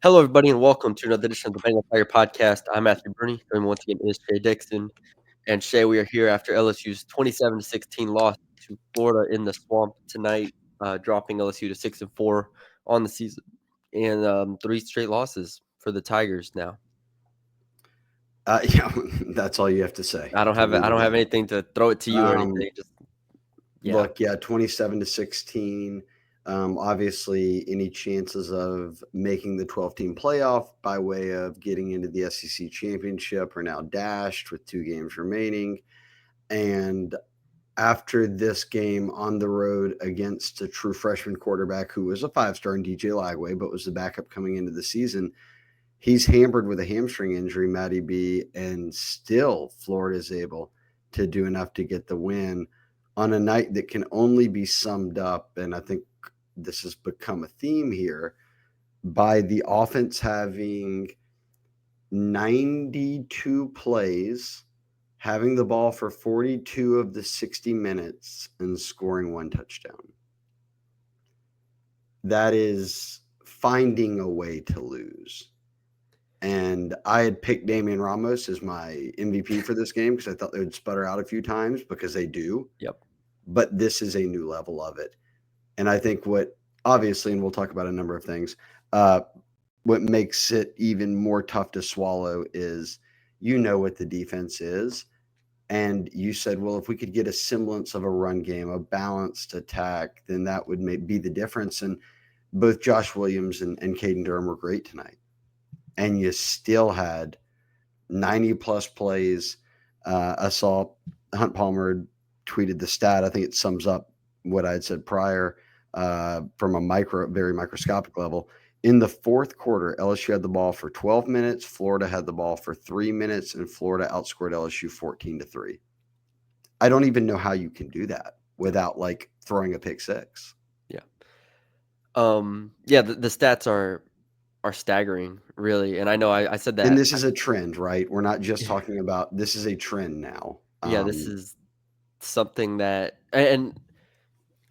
Hello, everybody, and welcome to another edition of the Bengal Tiger Podcast. I'm Matthew Brune, and once again is Shea Dixon. And Shea, we are here after LSU's 27-16 loss to Florida in the swamp tonight, dropping LSU to 6-4 on the season, and three straight losses for the Tigers now. Yeah, that's all you have to say. I don't to have lead I it don't have in. anything to throw it to you or Um, anything. Just yeah, Look, yeah, 27-16. Obviously, any chances of making the 12-team playoff by way of getting into the SEC championship are now dashed with 2 games remaining. And after this game on the road against a true freshman quarterback who was a 5-star in DJ Lagway, but was the backup coming into the season, he's hampered with a hamstring injury, Matty B, and still Florida is able to do enough to get the win on a night that can only be summed up, and I think this has become a theme here, by the offense having 92 plays, having the ball for 42 of the 60 minutes, and scoring 1 touchdown. That is finding a way to lose. And I had picked Damian Ramos as my MVP for this game because I thought they would sputter out a few times because they do. yep. But this is a new level of it. And I think what, obviously, and we'll talk about a number of things, what makes it even more tough to swallow is what the defense is. And you said, well, if we could get a semblance of a run game, a balanced attack, then that would be the difference. And both Josh Williams and Caden Durham were great tonight. And you still had 90 plus plays. I saw Hunt Palmer tweeted the stat. I think it sums up what I had said prior from a very microscopic level. In the fourth quarter, LSU had the ball for 12 minutes. Florida had the ball for 3 minutes, and Florida outscored LSU 14-3. I don't even know how you can do that without like throwing a pick six. Yeah. The stats are staggering, really. And I know I said And that. this is a trend, right? We're not just talking about this is a trend now. Yeah, this is something that and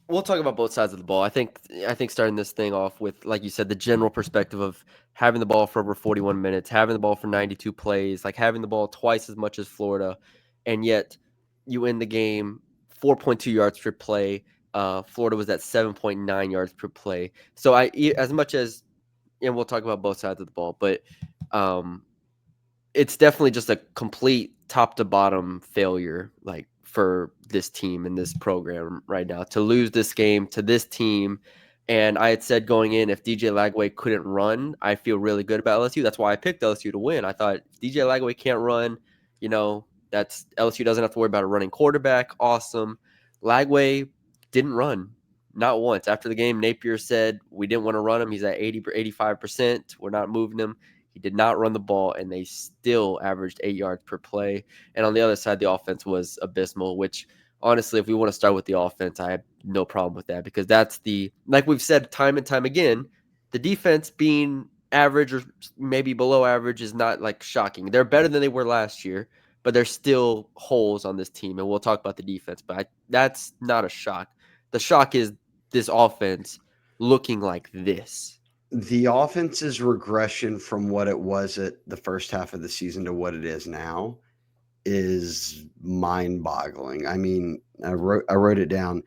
we'll talk about both sides of the ball. I think starting this thing off with, like you said, the general perspective of having the ball for over 41 minutes, having the ball for 92 plays, like having the ball twice as much as Florida, and yet you end the game 4.2 yards per play. Florida was at 7.9 yards per play. So as much as, and we'll talk about both sides of the ball, but um, it's definitely just a complete top to bottom failure, like for this team and this program right now to lose this game to this team. And I had said going in, if DJ Lagway couldn't run, I feel really good about LSU. That's why I picked LSU to win. I thought if DJ Lagway can't run, that's LSU doesn't have to worry about a running quarterback. Awesome. Lagway didn't run, not once. After the game, Napier said we didn't want to run him. He's at 85%. We're not moving him. He did not run the ball, and they still averaged 8 yards per play. And on the other side, the offense was abysmal, which honestly, if we want to start with the offense, I have no problem with that because that's like we've said time and time again, the defense being average or maybe below average is not like shocking. They're better than they were last year, but there's still holes on this team. And we'll talk about the defense, but that's not a shock. The shock is this offense looking like this. The offense's regression from what it was at the first half of the season to what it is now is mind-boggling. I mean, I wrote it down.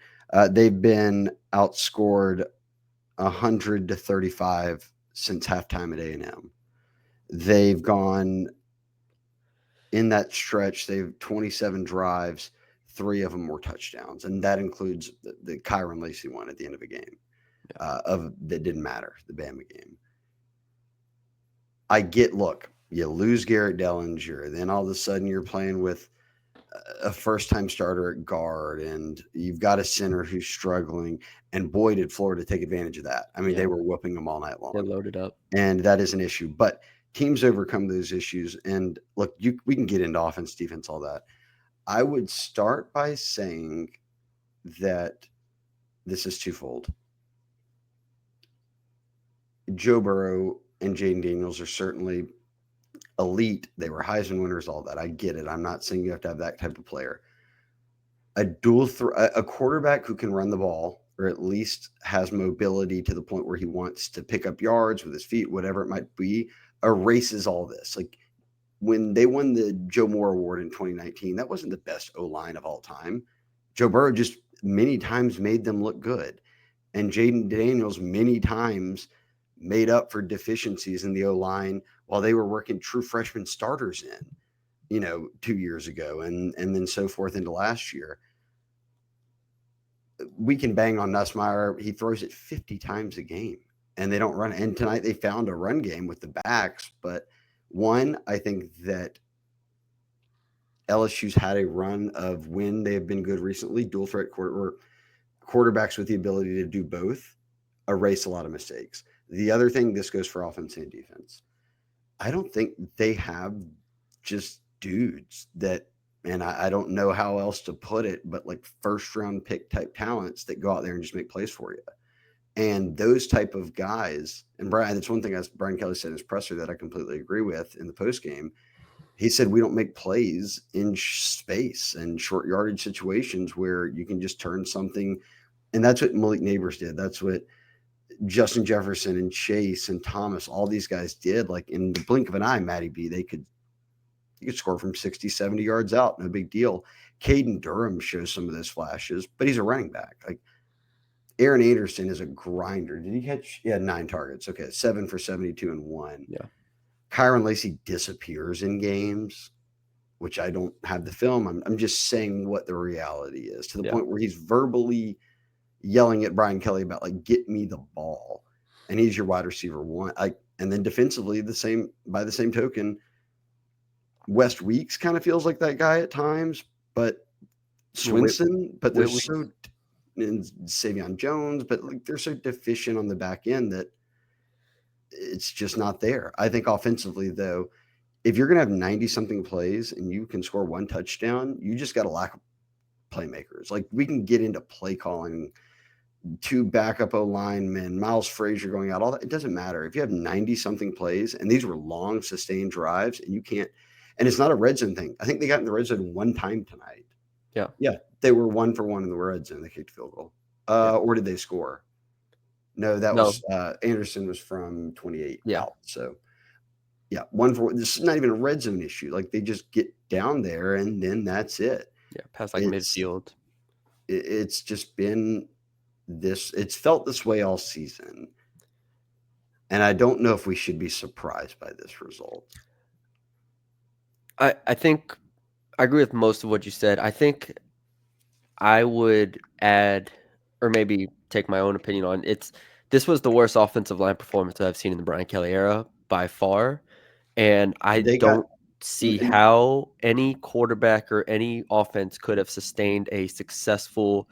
They've been outscored 100-35 since halftime at A&M. They've gone in that stretch. They've 27 drives, 3 of them were touchdowns, and that includes the Kyron Lacey one at the end of a game. That didn't matter, the Bama game. Look, you lose Garrett Dellinger, then all of a sudden you're playing with a first-time starter at guard, and you've got a center who's struggling. And boy, did Florida take advantage of that. I mean, they were whooping them all night long. They're loaded up, and that is an issue. But teams overcome those issues. And look, we can get into offense, defense, all that. I would start by saying that this is twofold. Joe Burrow and Jaden Daniels are certainly elite. They were Heisman winners, all that. I get it. I'm not saying you have to have that type of player. A quarterback who can run the ball or at least has mobility to the point where he wants to pick up yards with his feet, whatever it might be, erases all this. Like when they won the Joe Moore Award in 2019, that wasn't the best O line of all time. Joe Burrow just many times made them look good. And Jaden Daniels many times made up for deficiencies in the O line while they were working true freshman starters in, 2 years ago and then so forth into last year. We can bang on Nussmeier. He throws it 50 times a game and they don't run. And tonight they found a run game with the backs. But one, I think that LSU's had a run of when they have been good recently, dual threat quarterbacks with the ability to do both erase a lot of mistakes. The other thing, this goes for offense and defense. I don't think they have just dudes that, and I don't know how else to put it, but like first round pick type talents that go out there and just make plays for you. And those type of guys, and Brian, that's one thing as Brian Kelly said in his presser that I completely agree with in the post game. He said we don't make plays in space and short yardage situations where you can just turn something. And that's what Malik Neighbors did. That's what Justin Jefferson and Chase and Thomas, all these guys did. Like in the blink of an eye, Matty B, you could score from 60, 70 yards out. No big deal. Caden Durham shows some of those flashes, but he's a running back. Like Aaron Anderson is a grinder. Did he catch? He had 9 targets. Okay. 7 for 72 and 1. Yeah. Kyron Lacey disappears in games, which I don't have the film. I'm just saying what the reality is to the point where he's verbally yelling at Brian Kelly about like, get me the ball. And he's your wide receiver one. And then defensively, by the same token, West Weeks kind of feels like that guy at times, but Swinson, but they're so, and Savion Jones, but like they're so deficient on the back end that it's just not there. I think offensively, though, if you're going to have 90 something plays and you can score 1 touchdown, you just got a lack of playmakers. Like we can get into play calling, 2 backup O linemen, Miles Frazier going out, all that. It doesn't matter. If you have 90 something plays and these were long sustained drives and you can't, and it's not a red zone thing. I think they got in the red zone 1 time tonight. Yeah. Yeah. They were 1 for 1 in the red zone. They kicked field goal. Or did they score? No, that was Anderson was from 28 out. So yeah, 1 for 1. This is not even a red zone issue. Like they just get down there and then that's it. Yeah, past like midfield. It's just been this. It's felt this way all season, and I don't know if we should be surprised by this result. I think I agree with most of what you said. I think I would add, or maybe take my own opinion on it. This was the worst offensive line performance I've seen in the Brian Kelly era by far, and I don't see how any quarterback or any offense could have sustained a successful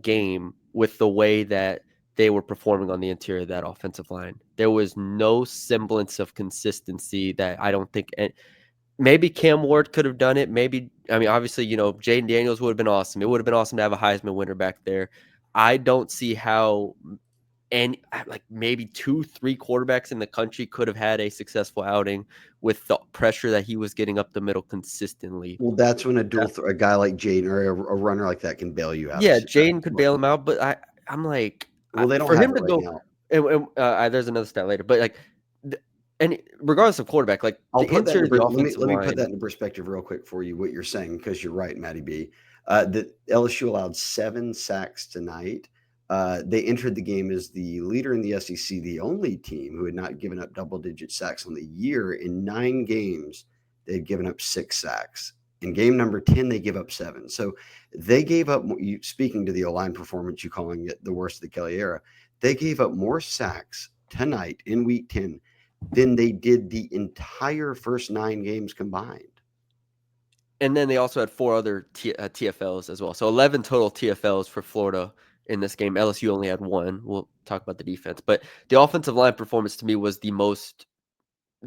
game with the way that they were performing on the interior of that offensive line. There was no semblance of consistency that I don't think. Maybe Cam Ward could have done it. Maybe, I mean, obviously, Jaden Daniels would have been awesome. It would have been awesome to have a Heisman winner back there. I don't see how maybe 2-3 quarterbacks in the country could have had a successful outing with the pressure that he was getting up the middle consistently. Well, that's when a guy like Jaden or a runner like that can bail you out. Yeah, Jaden could bail him out, but I'm like, well, they don't for have him to go. And there's another stat later, but like. And regardless of quarterback, like I'll put that. Let me line, put that into perspective real quick for you. What you're saying, because you're right, Matty B. The LSU allowed 7 sacks tonight. They entered the game as the leader in the SEC, the only team who had not given up double-digit sacks on the year. In 9 games, they had given up 6 sacks. In game number 10, they give up 7. So they gave up. Speaking to the O-line performance, you calling it the worst of the Kelly era, they gave up more sacks tonight in Week 10 than they did the entire first 9 games combined. And then they also had 4 other TFLs as well. So 11 total TFLs for Florida in this game. LSU only had 1. We'll talk about the defense. But the offensive line performance to me was the most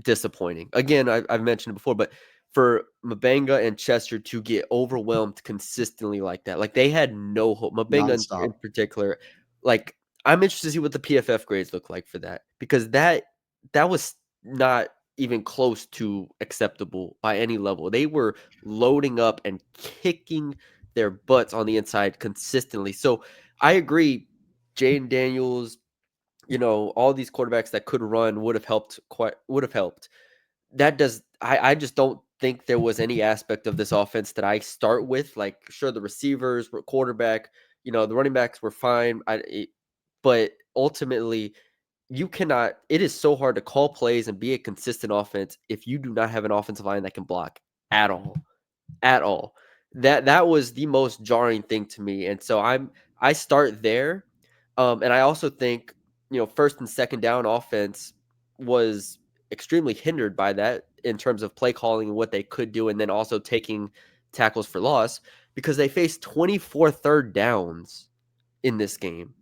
disappointing. Again, I've mentioned it before, but for Mabanga and Chester to get overwhelmed consistently like that, like they had no hope. Mabanga in particular, like I'm interested to see what the PFF grades look like for that, because that was not even close to acceptable by any level. They were loading up and kicking their butts on the inside consistently. So I agree. Jane Daniels, all these quarterbacks that could run would have helped. I just don't think there was any aspect of this offense that I start with. Like, sure, the receivers were quarterback, the running backs were fine. But ultimately, you cannot. It is so hard to call plays and be a consistent offense if you do not have an offensive line that can block at all, at all. That was the most jarring thing to me, and so I start there, and I also think first and second down offense was extremely hindered by that in terms of play calling and what they could do, and then also taking tackles for loss because they faced 24 third downs in this game.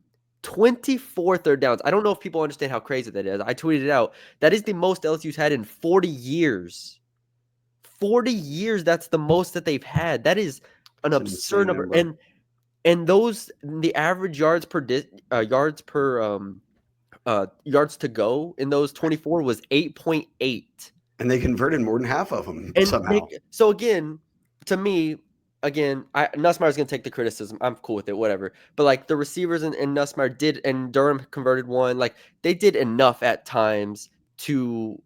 24 third downs. I don't know if people understand how crazy that is. I tweeted it out. That is the most LSU's had in 40 years. 40 years, that's the most that they've had. That is an It's an absurd insane number. number. And the average yards to go in those 24 was 8.8. And they converted more than half of them And somehow. so again, to me, Nussmeier's gonna take the criticism. I'm cool with it, whatever. But like the receivers and Nussmeier did, and Durham converted one. Like they did enough at times to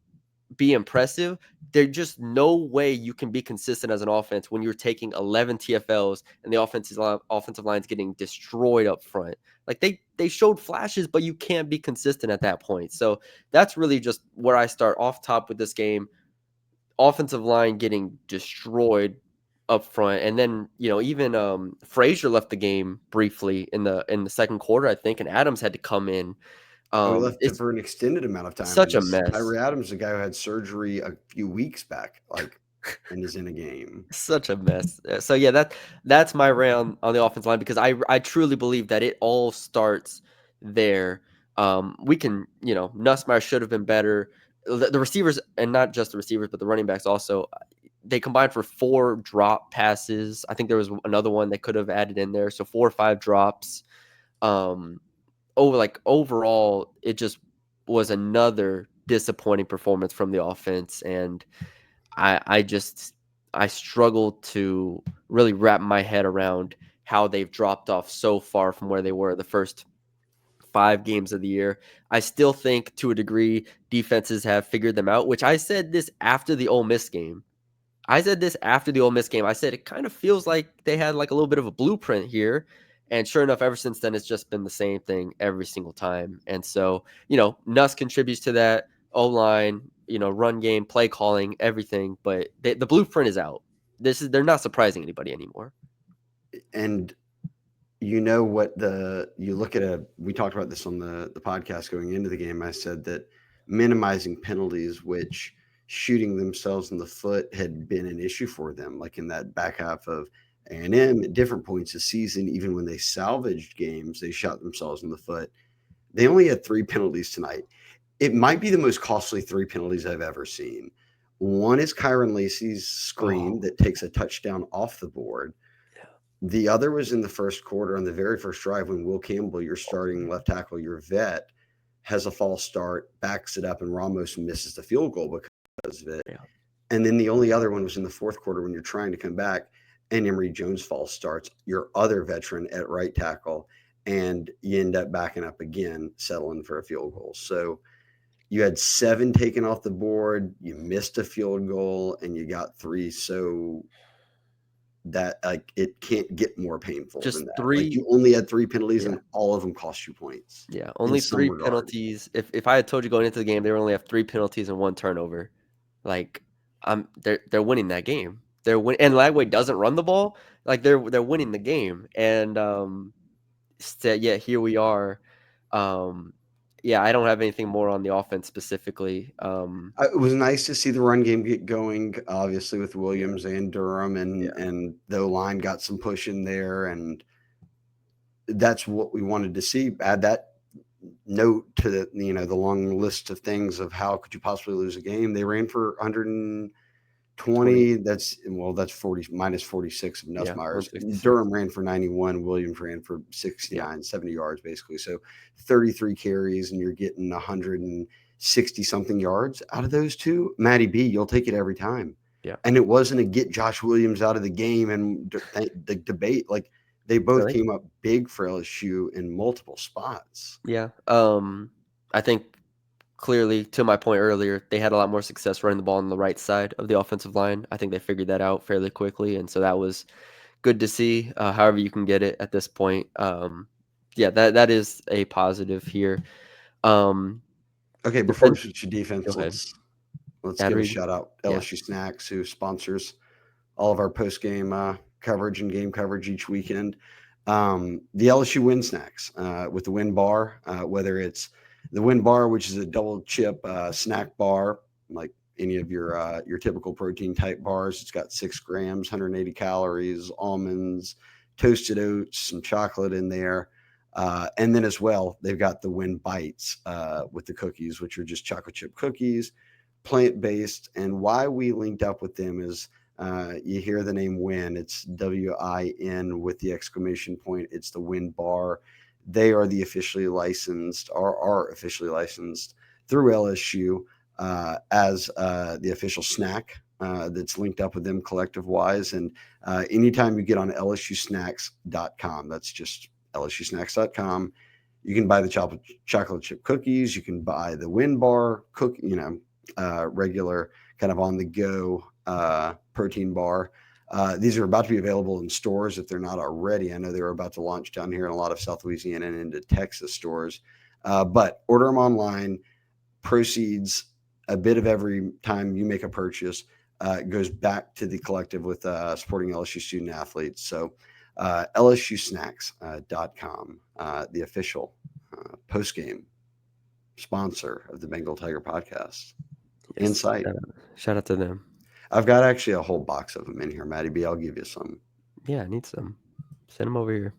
be impressive. There's just no way you can be consistent as an offense when you're taking 11 TFLs and the offensive line's getting destroyed up front. Like they showed flashes, but you can't be consistent at that point. So that's really just where I start off top with this game. Offensive line getting destroyed up front, and then even Frazier left the game briefly in the second quarter, I think, and Adams had to come in. Oh, he left it It's for an extended amount of time. such And a this mess. Tyree Adams, the guy who had surgery a few weeks back, and is in a game. Such a mess. So yeah, that's my round on the offensive line because I truly believe that it all starts there. We can Nussmeier should have been better. The receivers, and not just the receivers, but the running backs also. They combined for 4 drop passes. I think there was another one they could have added in there, so 4 or 5 drops. Um, overall, it just was another disappointing performance from the offense, and I struggle to really wrap my head around how they've dropped off so far from where they were the first 5 games of the year. I still think to a degree defenses have figured them out, which I said this after the Ole Miss game. I said this after the Ole Miss game. I said it kind of feels like they had like a little bit of a blueprint here. And sure enough, ever since then, it's just been the same thing every single time. And so, Nuss contributes to that. O-line, run game, play calling, everything. But the blueprint is out. They're not surprising anybody anymore. And you look at we talked about this on the podcast going into the game. I said that minimizing penalties, which shooting themselves in the foot had been an issue for them, like in that back half of A&M at different points of season, even when they salvaged games, they shot themselves in the foot. They only had 3 penalties tonight. It might be the most costly 3 penalties I've ever seen. One is Kyron Lacey's screen that takes a touchdown off the board. The other was in the first quarter on the very first drive when Will Campbell, your starting left tackle, your vet, has a false start, backs it up, and Ramos misses the field goal because of it. Yeah. And then the only other one was in the fourth quarter when you're trying to come back, and Emory Jones false starts, your other veteran at right tackle, and you end up backing up again, settling for a field goal. So you had 7 taken off the board, you missed a field goal, and you got 3. So that it can't get more painful Just than that. 3. You only had 3 penalties, Yeah. and all of them cost you points. Yeah. Only 3 penalties. If I had told you going into the game, they only have 3 penalties and 1 turnover. Like, they're winning that game. And Lagway doesn't run the ball. Like they're winning the game. And yeah, here we are. Yeah, I don't have anything more on the offense specifically. It was nice to see the run game get going, obviously with Williams and Durham, and the line got some push in there, and that's what we wanted to see. Add that note to the long list of things of how could you possibly lose a game. They ran for 120. That's 40 minus 46 of Nussmeier's. Durham ran for 91. Williams ran for 69, 70 yards basically. So 33 carries, and you're getting 160 something yards out of those two. Matty B, you'll take it every time. Yeah. And it wasn't a get Josh Williams out of the game and the debate. Like, They both Really? came up big for LSU in multiple spots. Yeah. I think clearly, to my point earlier, they had a lot more success running the ball on the right side of the offensive line. I think they figured that out fairly quickly, and so that was good to see. However you can get it at this point. Yeah, that is a positive here. Um, Okay, before we defend switch to Go defense, ahead. let's Ad give a read? shout out Yeah. LSU Snacks, who sponsors all of our post game coverage and game coverage each weekend. The LSU Win Snacks with the Win Bar, whether it's the Win Bar, which is a double chip snack bar, like any of your typical protein type bars. It's got 6 grams, 180 calories, almonds, toasted oats, some chocolate in there. And then as well, they've got the Win Bites with the cookies, which are just chocolate chip cookies, plant based. And why we linked up with them is you hear the name Win. It's WIN with the exclamation point. It's the Win Bar. They are the officially licensed, or are officially licensed through LSU as the official snack that's linked up with them collective wise. And anytime you get on LSUsnacks.com, that's just LSUsnacks.com. You can buy the chocolate chip cookies. You can buy the Win Bar regular kind of on the go protein bar. These are about to be available in stores if they're not already. I know they were about to launch down here in a lot of South Louisiana and into Texas stores. But order them online. Proceeds, a bit of every time you make a purchase, goes back to the collective with supporting LSU student athletes. So LSUsnacks.com, the official post game sponsor of the Bengal Tiger podcast. Yes. Insight. Shout out to them. I've got actually a whole box of them in here, Matty B. I'll give you some. Yeah, I need some. Send them over here.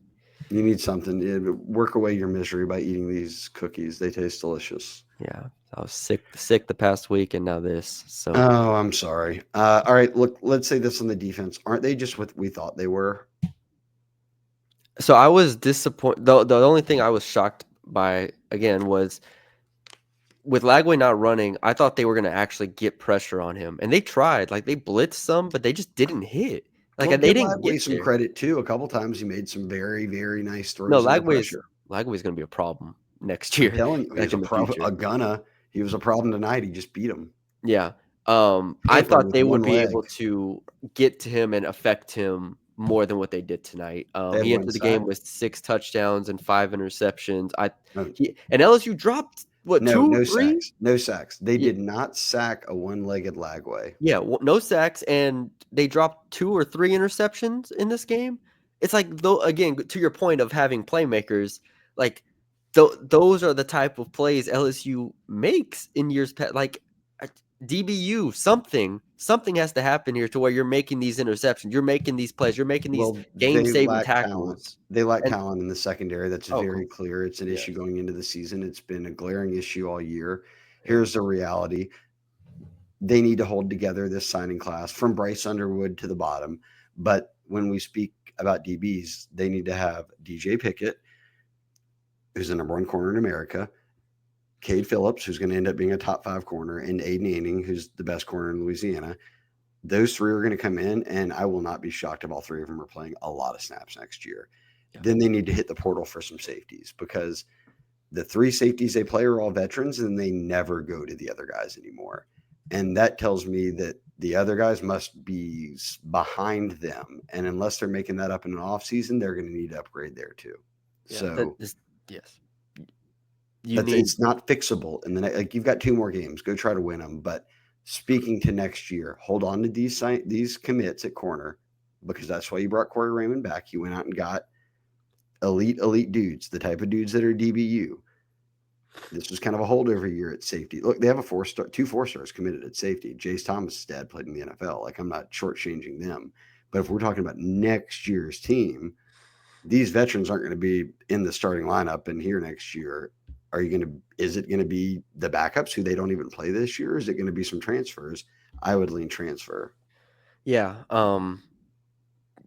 You need something. Work away your misery by eating these cookies. They taste delicious. Yeah, I was sick the past week, and now this. So, Oh, I'm sorry. All right, look, let's say this on the defense. Aren't they just what we thought they were? so I was disappointed. The only thing I was shocked by again was with Lagway not running. I thought they were going to actually get pressure on him, and they tried. Like they blitzed some, but they just didn't hit. Like Well, they give didn't Lagway get some there. credit too. A couple times he made some very, very nice No, throws under Lagway's pressure. Lagway's going to be a problem next I'm year, telling you, like he's a in the problem. future. A gunna. He was a problem tonight. He just beat him. Yeah. I Hampered thought with they would one be leg. able to get to him and affect him more than what they did tonight. They had He one entered the game sack. with 6 touchdowns and 5 interceptions. No, And LSU dropped what, no, 2, no 3? sacks. No sacks. They Yeah, did not sack a one-legged Lagway. yeah, no sacks, and they dropped 2 or 3 interceptions in this game. It's like though again to your point of having playmakers, like those are the type of plays LSU makes in years past. Like uh, DBU, something has to happen here to where you're making these interceptions, you're making these plays, you're making these Well, game they saving lack talent. tackles. They lack And talent in the secondary. That's oh, very clear. It's an issue yes, going into the season. It's been a glaring issue all year. yeah, Here's the reality. They need to hold together this signing class from Bryce Underwood to the bottom. But when we speak about DBs, they need to have DJ Pickett, who's the number one corner in America, Cade Phillips, who's going to end up being a top 5 corner, and Aiden Anning, who's the best corner in Louisiana. Those 3 are going to come in, and I will not be shocked if all 3 of them are playing a lot of snaps next year. yeah, Then they need to hit the portal for some safeties because the 3 safeties they play are all veterans, and they never go to the other guys anymore. And that tells me that the other guys must be behind them. And unless they're making that up in an off season, they're going to need to upgrade there too. yeah. So Yes, you that's need it's not fixable. And then like you've got 2 more games, go try to win them. But speaking to next year, hold on to these commits at corner because that's why you brought Corey Raymond back. You went out and got elite dudes, the type of dudes that are DBU. This was kind of a holdover year at safety. Look, they have 2 4-stars committed at safety. Jace Thomas' dad played in the NFL. Like I'm not shortchanging them, but if we're talking about next year's team, these veterans aren't going to be in the starting lineup and here next year. Is it going to be the backups who they don't even play this year? Is it going to be some transfers? I would lean transfer. yeah.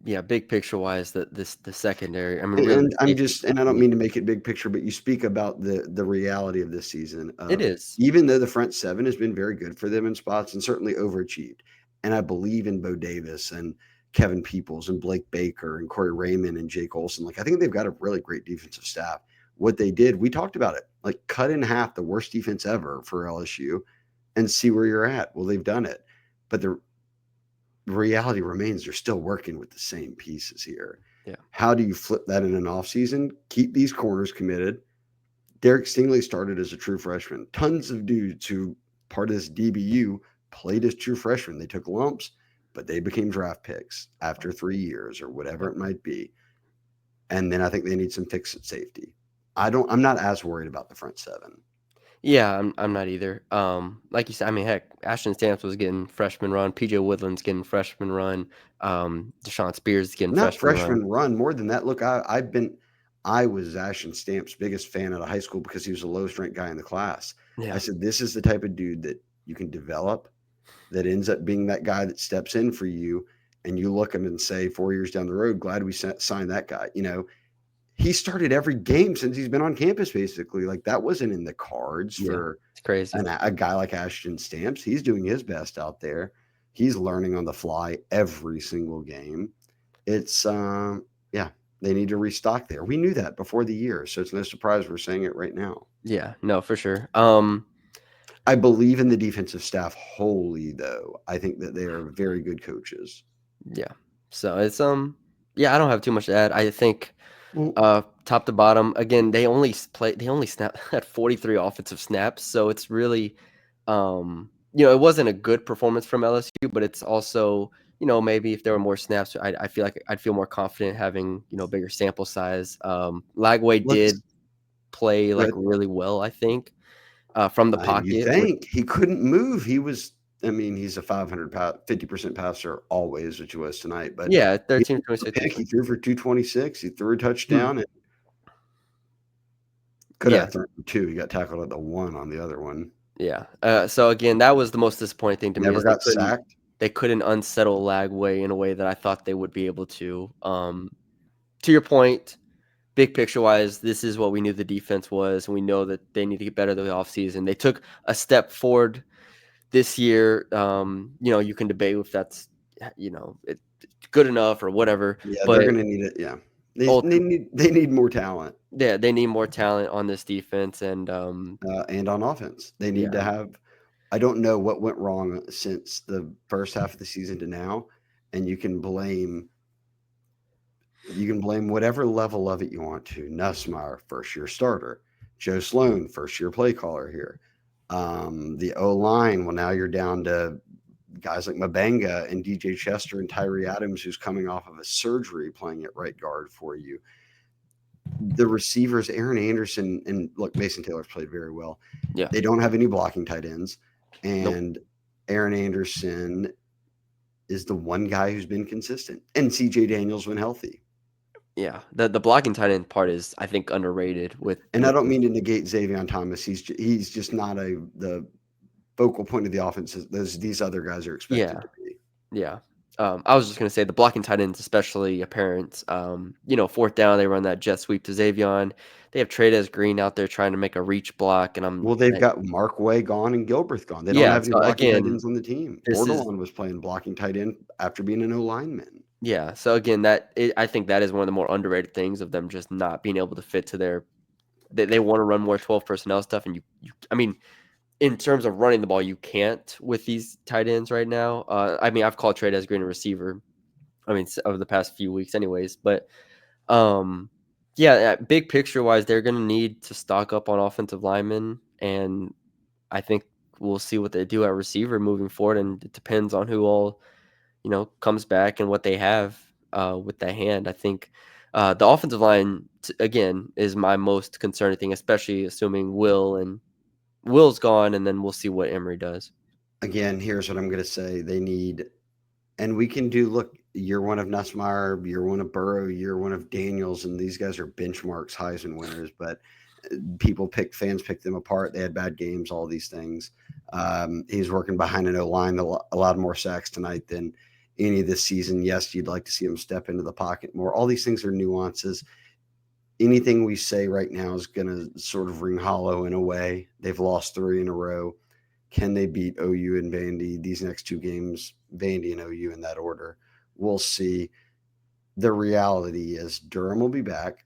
Yeah, big picture wise, the secondary. I mean, really, And the I'm safeties just, are and I don't key. mean to make it big picture, but you speak about the reality of this season It of is. even though the front 7 has been very good for them in spots and certainly overachieved. And I believe in Bo Davis and Kevin Peoples and Blake Baker and Corey Raymond and Jake Olson. Like, I think they've got a really great defensive staff. What they did, we talked about it, like cut in half the worst defense ever for LSU and see where you're at. Well, they've done it. But the reality remains they're still working with the same pieces here. Yeah. How do you flip that in an offseason? Keep these corners committed. Derek Stingley started as a true freshman. Tons of dudes who part of this DBU played as true freshmen. They took lumps, but they became draft picks after 3 years or whatever Yep. it might be. And then I think they need some fix at safety. I'm not as worried about the front seven. Yeah, I'm not either. Like you said, I mean, heck, Ashton Stamps was getting freshman run. PJ Woodland's getting freshman run. Deshaun Spears is getting Not freshman run. freshman run, more than that. Look, I was Ashton Stamp's biggest fan out of high school because he was the lowest ranked guy in the class. I Yeah. said, this is the type of dude that you can develop that ends up being that guy that steps in for you. And you look at him and say, 4 years down the road, glad we signed that guy. You know, he started every game since he's been on campus, basically. Like, that wasn't in the cards Yeah. for It's crazy. a guy like Ashton Stamps. He's doing his best out there. He's learning on the fly every single game. It's, yeah, they need to restock there. We knew that before the year, so it's no surprise we're saying it right now. Yeah, no, for sure. I believe in the defensive staff wholly, though. I think that they are very good coaches. Yeah. So it's yeah, I don't have too much to add. I think Well, top to bottom, again, they only snap at 43 offensive snaps, so it's really it wasn't a good performance from LSU, but it's also, maybe if there were more snaps, I feel like I'd feel more confident having, bigger sample size. Lagway let's did play like let really well, I think, from the you pocket, which think he couldn't move. He was, I mean, he's a 50% passer always, which he was tonight. But yeah, he 13 threw a 26. pick. He threw for 226. He threw a touchdown and could Yeah. have thrown two. He got tackled at the one on the other one. Yeah. So again, that was the most disappointing thing to me Never is got sacked. they couldn't unsettle Lagway in a way that I thought they would be able to. To your point, big picture wise, this is what we knew the defense was, and we know that they need to get better the offseason. They took a step forward this year. You can debate if that's good enough or whatever, Yeah, they're but going to need it. Yeah, ultimately, they need more talent. yeah, they need more talent on this defense, and And on offense, they need yeah, to have. I don't know what went wrong since the first half of the season to now, and you can blame whatever level of it you want to. Nussmeier, first year starter. Joe Sloan, first year play caller here. The O line, well, now you're down to guys like Mabanga and DJ Chester and Tyree Adams, who's coming off of a surgery playing at right guard for you. The receivers, Aaron Anderson, and look, Mason Taylor's played very well. yeah, They don't have any blocking tight ends. nope. And Aaron Anderson is the one guy who's been consistent. And CJ Daniels when healthy. Yeah, the blocking tight end part is, I think, underrated And I don't mean to negate Xavier Thomas. He's just not the focal point of the offense as these other guys are yeah, expected to be. yeah. I was just gonna say the blocking tight ends, especially apparent. Fourth down, they run that jet sweep to Xavion. They have Trades Green out there trying to make a reach block, and Well, they've got Mark Way gone and Gilbreth gone. They don't yeah. have any So blocking tight again, ends on the team. this is Bordelon was playing blocking tight end after being an O lineman. yeah. So again, I think that is one of the more underrated things of them just not being able to fit to their. They want to run more 12 personnel stuff, and I mean, in terms of running the ball, you can't with these tight ends right now. I mean, I've called Trades Green a receiver. I mean, over the past few weeks, anyways. But yeah, big picture wise, they're going to need to stock up on offensive linemen, and I think we'll see what they do at receiver moving forward, and it depends on who all comes back and what they have with that hand. I think the offensive line again is my most concerning thing, especially assuming Will's gone, and then we'll see what Emory does. Again, here's what I'm going to say. They need, and we can do, look, year one of Nussmeier, year one of Burrow, year one of Daniels, and these guys are benchmarks, Heisman winners, but fans pick them apart. They had bad games, all these things. He's working behind an O-line, a lot more sacks tonight than any this season. Yes, you'd like to see him step into the pocket more. All these things are nuances. Anything we say right now is going to sort of ring hollow in a way. They've lost 3 in a row. Can they beat OU and Vandy? These next 2 games, Vandy and OU in that order, We'll see. The reality is Durham will be back.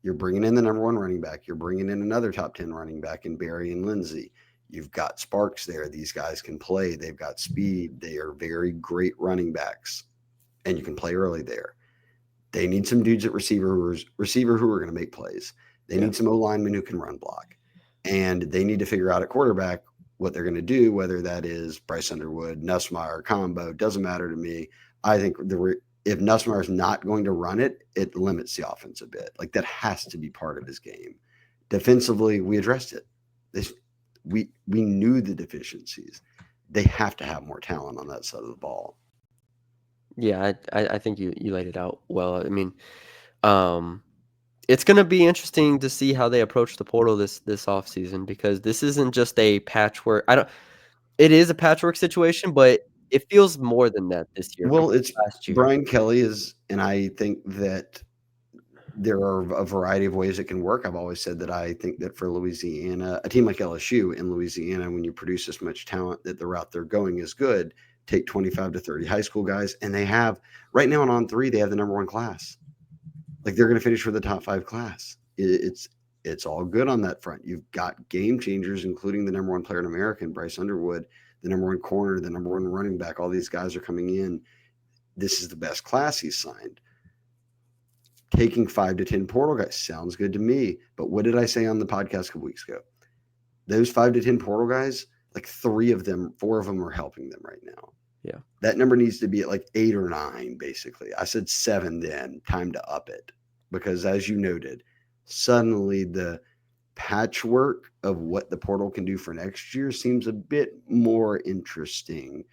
You're bringing in the number one running back. You're bringing in another top 10 running back in Barry and Lindsey. You've got sparks there. These guys can play. They've got speed. They are very great running backs, and you can play early there. They need some dudes at receiver who are going to make plays. They Yeah. need some O linemen who can run block, and they need to figure out at quarterback what they're going to do. Whether that is Bryce Underwood, Nussmeier combo, doesn't matter to me. I think if Nussmeier is not going to run it, it limits the offense a bit. Like that has to be part of his game. Defensively, we addressed it. This we knew the deficiencies. They have to have more talent on that side of the ball. Yeah, I think you laid it out well. I mean, it's gonna be interesting to see how they approach the portal this offseason, because this isn't just a patchwork. It is a patchwork situation, but it feels more than that this year Well, compared it's to last year. Brian Kelly is, and I think that there are a variety of ways it can work. I've always said that I think that for Louisiana, a team like LSU in Louisiana, when you produce this much talent, that the route they're going is good. Take 25 to 30 high school guys, and they have right now on three, they have the number one class. Like they're going to finish with the top five class. It's all good on that front. You've got game changers, including the number one player in America, Bryce Underwood, the number one corner, the number one running back. All these guys are coming in. This is the best class he's signed. Taking 5 to 10 portal guys sounds good to me. But what did I say on the podcast a couple weeks ago? Those 5 to 10 portal guys, like 4 of them are helping them right now. Yeah. That number needs to be at like 8 or 9, basically. I said 7 then, time to up it. Because as you noted, suddenly the patchwork of what the portal can do for next year seems a bit more interesting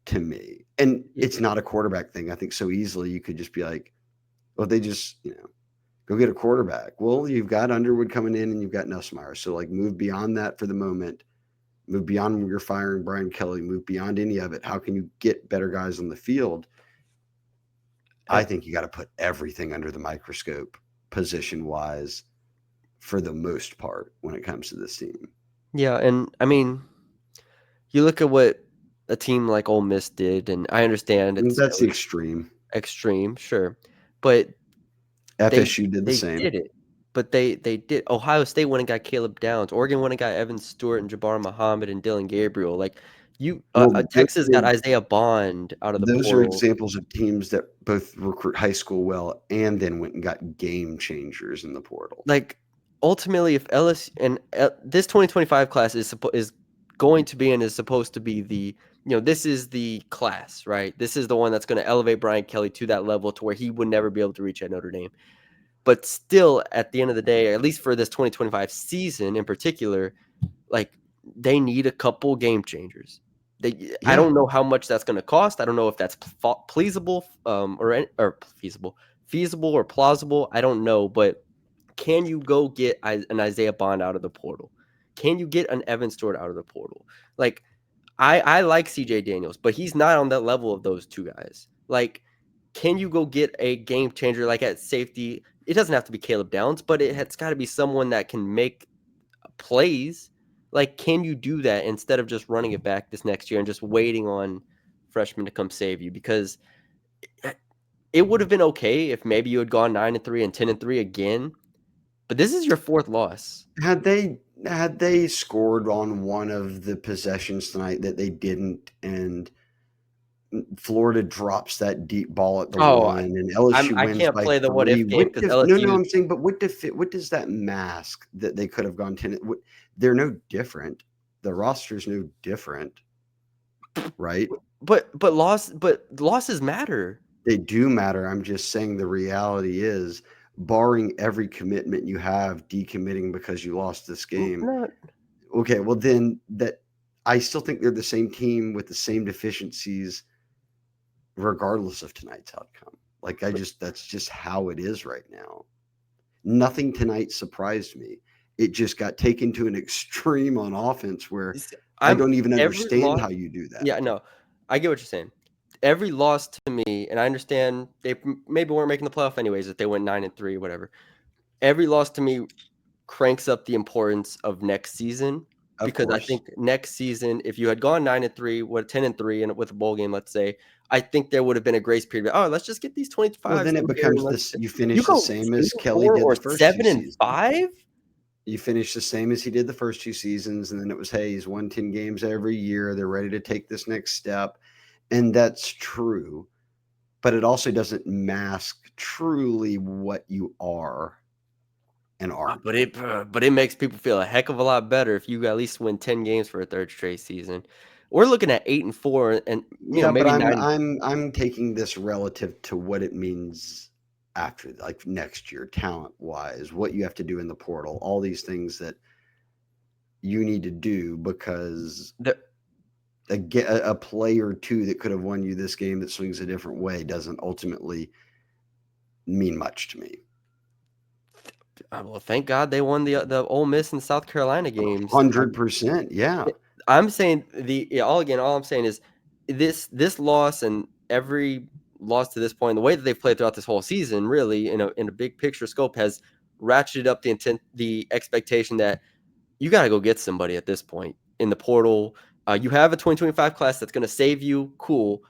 to me. And it's not a quarterback thing. I think so easily you could just be like, well, they just, go get a quarterback. Well, you've got Underwood coming in and you've got Nussmeier. So like move beyond that for the moment. Move beyond when you're firing Brian Kelly. Move beyond any of it. How can you get better guys on the field? I think you got to put everything under the microscope, position-wise, for the most part when it comes to this team. Yeah, and I mean, you look at what a team like Ole Miss did, and I understand it's That's the extreme. extreme, sure, but FSU did the they same. did it. But they did. Ohio State went and got Caleb Downs. Oregon went and got Evan Stewart and Jabbar Muhammad and Dylan Gabriel. Like Texas got Isaiah Bond out of the those are portal. examples of teams that both recruit high school well and then went and got game changers in the portal. Like ultimately, if LSU and this 2025 class is going to be and is supposed to be the this is the class, right? This is the one that's going to elevate Brian Kelly to that level to where he would never be able to reach at Notre Dame. But still, at the end of the day, at least for this 2025 season in particular, like they need a couple game changers. I don't know how much that's going to cost. I don't know if that's feasible or plausible. I don't know, but can you go get an Isaiah Bond out of the portal? Can you get an Evan Stewart out of the portal? Like I like CJ Daniels, but he's not on that level of those two guys. Like, can you go get a game changer like at safety? It doesn't have to be Caleb Downs, but it's got to be someone that can make plays. Like, can you do that instead of just running it back this next year and just waiting on freshmen to come save you? Because it would have been okay if maybe you had gone 9-3 and 10-3 again, but this is your 4th loss. Had they scored on one of the possessions tonight that they didn't, and Florida drops that deep ball at the one, and LSU I wins can't by play the 3. what if game because LSU. I'm saying, but what does that mask that they could have gone 10? They're no different. The roster's no different, right? But losses matter. They do matter. I'm just saying the reality is, barring every commitment you have decommitting because you lost this game. No. Okay, well then I still think they're the same team with the same deficiencies regardless of tonight's outcome. Like that's just how it is right now. Nothing tonight surprised me. It just got taken to an extreme on offense where I don't even understand how you do that. Yeah, no. I get what you're saying. Every loss to me, and I understand they maybe weren't making the playoff anyways if they went 9-3 or whatever. Every loss to me cranks up the importance of next season Of because I course. think next season, if you had gone 9-3, what 10-3, and with a bowl game, let's say, I think there would have been a grace period. Oh, let's just get these Well, 25s then it in here, and becomes let's this. You you finish the go same two, as Kelly four, did or the first two seven and seasons. five. You finish the same as he did the first two seasons, and then it was, hey, he's won 10 games every year. They're ready to take this next step. And that's true. But it also doesn't mask truly what you are and aren't. But it makes people feel a heck of a lot better if you at least win 10 games for a third straight season. We're looking at 8-4, and Yeah, but maybe I'm 9. I'm I'm taking this relative to what it means after, like next year, talent wise, what you have to do in the portal, all these things that you need to do because The, a play or two that could have won you this game that swings a different way doesn't ultimately mean much to me. well, thank God they won the Ole Miss and South Carolina games. 100%. Yeah. I'm saying all I'm saying is this loss and every loss to this point, the way that they've played throughout this whole season, really in a big picture scope, has ratcheted up the expectation that you got to go get somebody at this point in the portal. You have a 2025 class that's going to save you. Cool.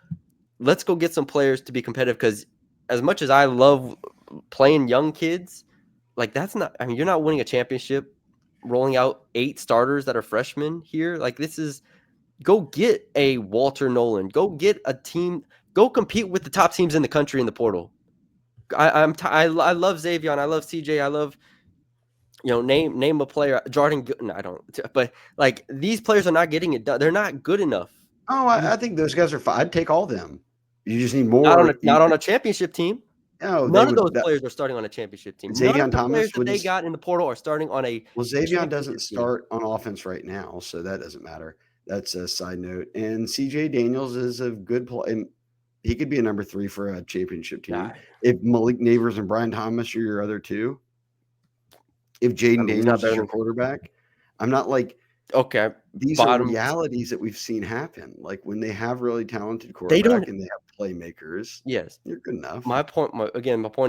Let's go get some players to be competitive, because as much as I love playing young kids, like that's not. I mean, you're not winning a championship rolling out 8 starters that are freshmen here. Like this is go get a Walter Nolan. Go get a team. Go compete with the top teams in the country in the portal. I love Xavier. I love CJ. I love name a player. Jordan. No, I don't. But like these players are not getting it done. They're not good enough. Oh, I think those guys are fine. I'd take all of them. You just need Not on more. a championship team. No, they None of would. those players are starting on a championship team. None of Xavier the players Thomas that wouldn't. they got in the portal are starting on a Well, Xavier doesn't championship team. start on offense right now, so that doesn't matter. That's a side note. And CJ Daniels is a good play, and he could be a number 3 for a championship team. Nah, If Malik Neighbors and Brian Thomas are your other two, if I Jaden mean, he's not Daniels is better your than quarterback, I'm not like okay. these are Bottom. realities that we've seen happen. Like when they have really talented They don't. quarterback and they have playmakers, Yes. you're good enough. My point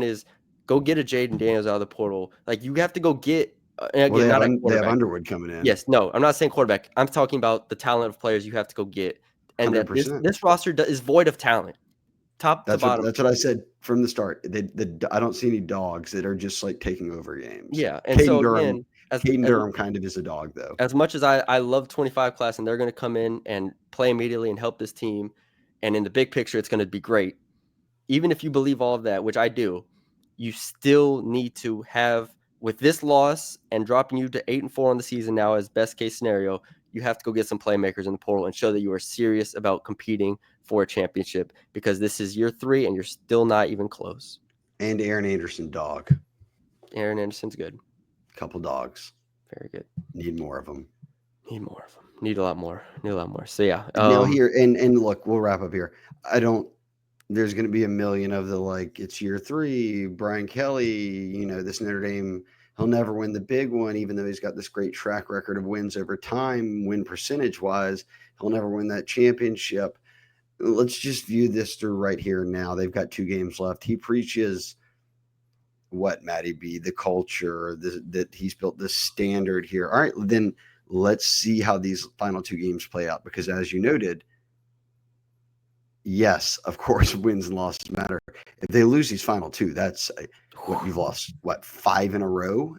is, go get a Jaden Daniels out of the portal. Like you have to go get, and Well, again, not a they have quarterback. Underwood coming in, Yes, no, I'm not saying quarterback. I'm talking about the talent of players you have to go get, and that this 100%. this roster is void of talent, top to bottom. That's what I said from the start. I don't see any dogs that are just like taking over games. Yeah, and so again, Caden Durham kind of is a dog though. as much as I love 25 class and they're going to come in and play immediately and help this team, and in the big picture, it's going to be great. Even if you believe all of that, which I do, you still need to have, with this loss and dropping you to 8-4 on the season now as best case scenario, you have to go get some playmakers in the portal and show that you are serious about competing for a championship, because this is year 3 and you're still not even close. And Aaron Anderson, dog. Aaron Anderson's good. Couple dogs. Very good. Need more of them. Need more of them. Need a lot more. Need a lot more. So yeah. Now here and look, we'll wrap up here. I don't. There's going to be a million of the like. It's year 3. Brian Kelly. This Notre Dame. He'll never win the big one, even though he's got this great track record of wins over time, win percentage wise. He'll never win that championship. Let's just view this through right here and now. They've got 2 games left. He preaches what, Matty B, the culture, that he's built this standard here. All right, then let's see how these final 2 games play out, because as you noted, yes, of course, wins and losses matter. If they lose these final 2, that's what you've lost, 5 in a row?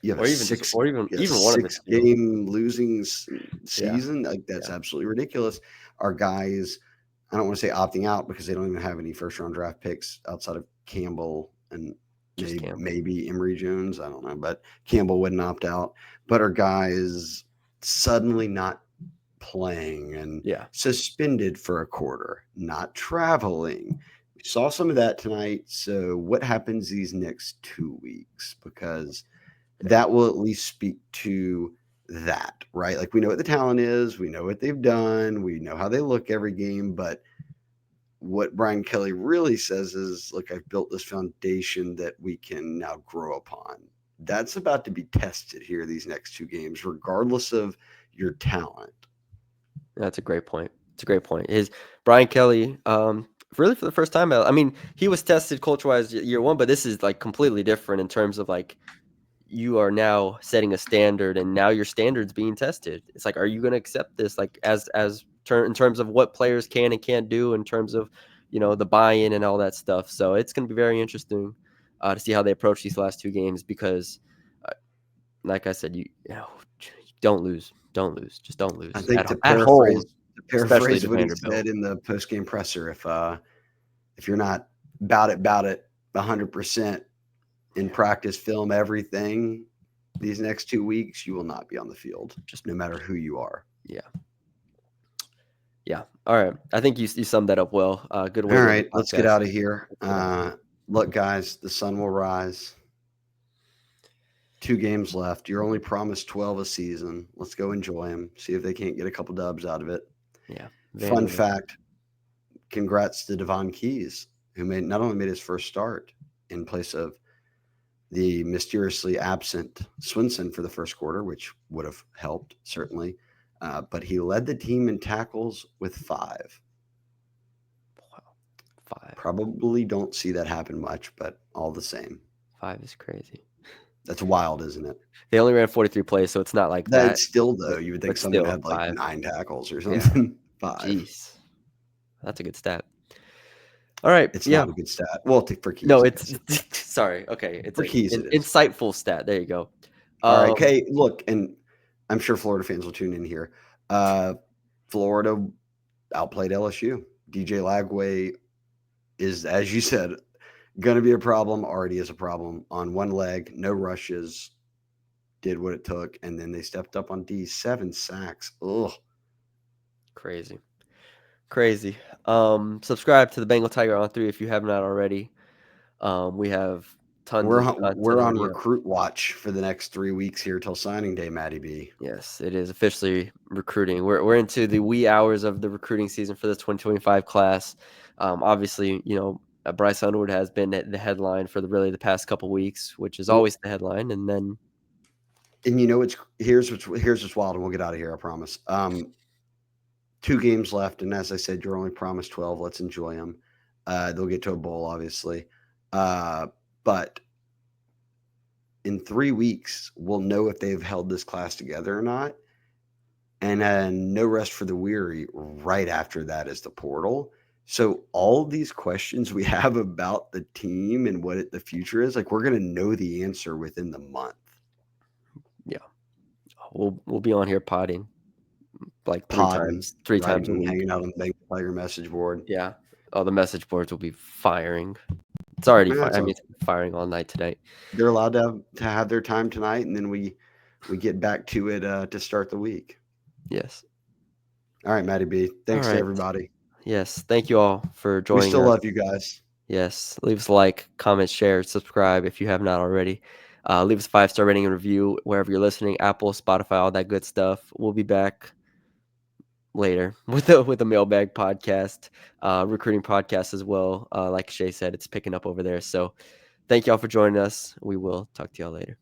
You have or a even 6 or even a one of the 6 game losing season. Like that's Yeah. absolutely ridiculous. Our guys, I don't want to say opting out because they don't even have any first round draft picks outside of Campbell and maybe Emory Jones. I don't know, but Campbell wouldn't opt out. But our guys suddenly not playing and suspended for a quarter, not traveling. We saw some of that tonight. So what happens these next 2 weeks? Because that will at least speak to that, right? Like we know what the talent is, we know what they've done, we know how they look every game, but what Brian Kelly really says is, look, I've built this foundation that we can now grow upon. That's about to be tested here these next 2 games, regardless of your talent. That's a great point. It's a great point. Is Brian Kelly, really for the first time, I mean, he was tested culture-wise year 1, but this is like completely different in terms of like you are now setting a standard, and now your standard's being tested. It's like, are you going to accept this? Like in terms of what players can and can't do, in terms of, the buy-in and all that stuff. So it's going to be very interesting to see how they approach these last 2 games, because, uh, like I said, don't lose, just don't I lose think at home, to especially paraphrase to what he Vanderbilt. said in the post game presser, if you're not about it 100% in Yeah, practice, film, everything, these next 2 weeks, you will not be on the field, just no matter who you are. yeah. Yeah. All right. I think you summed that up well. Good way All to end the right, let's get podcast. out of here. Let's get out of here. Look, guys, the sun will rise. 2 games left. You're only promised 12 a season. Let's go enjoy them. See if they can't get a couple dubs out of it. Yeah. Fun Vandy will. fact: congrats to Devon Keys, who not only made his first start in place of the mysteriously absent Swinson for the first quarter, which would have helped certainly, but he led the team in tackles with 5. Wow. 5. Probably don't see that happen much, but all the same, 5 is crazy. that's wild, isn't it? They only ran 43 plays, so it's not like that. That's still though. You would think But someone still, had like 5. 9 tackles or Yeah. something. 5. Jeez. That's a good stat. All right. It's Yeah. not a good stat. Well, for No, Keys, it it's is. sorry. Okay. It's For Keys, it an is. insightful stat. There you go. All right. Um, Okay. Look, and I'm sure Florida fans will tune in here. Florida outplayed LSU. DJ Lagway is, as you said, going to be a problem. Already is a problem on one leg. No rushes. Did what it took, and then they stepped up on D. 7 sacks. Ugh. Crazy. Crazy. Subscribe to the Bengal Tiger On3 if you have not already. We have tons of content We're on already up. recruit watch for the next 3 weeks here till signing day, Matty B. Yes, it is officially recruiting. We're into the wee hours of the recruiting season for the 2025 class. Obviously, Bryce Underwood has been the headline for the past couple weeks, which is Well, always the headline. And then, and here's what's wild, and we'll get out of here. I promise. 2 games left, and as I said, you're only promised 12. Let's enjoy them. They'll get to a bowl, obviously, but in 3 weeks, we'll know if they've held this class together or not. And then no rest for the weary. Right after that is the portal. So all these questions we have about the team and what the future is, like we're gonna know the answer within the month. yeah, we'll be on here potting like Podding, three times a writing, week. hanging out on the Bengal Tiger message board. Yeah, all the message boards will be firing. It's already That's I mean, okay. it's firing all night tonight. They're allowed to have their time tonight, and then we get back to it to start the week. Yes. All right, Matty B. All Thanks to right. everybody. Yes. Thank you all for We joining still us. love you guys. Yes. Leave us a like, comment, share, subscribe if you have not already. Leave us a 5-star rating and review wherever you're listening. Apple, Spotify, all that good stuff. We'll be back later with a mailbag podcast, recruiting podcast as well. Like Shay said, it's picking up over there. So thank y'all for joining us. We will talk to y'all later.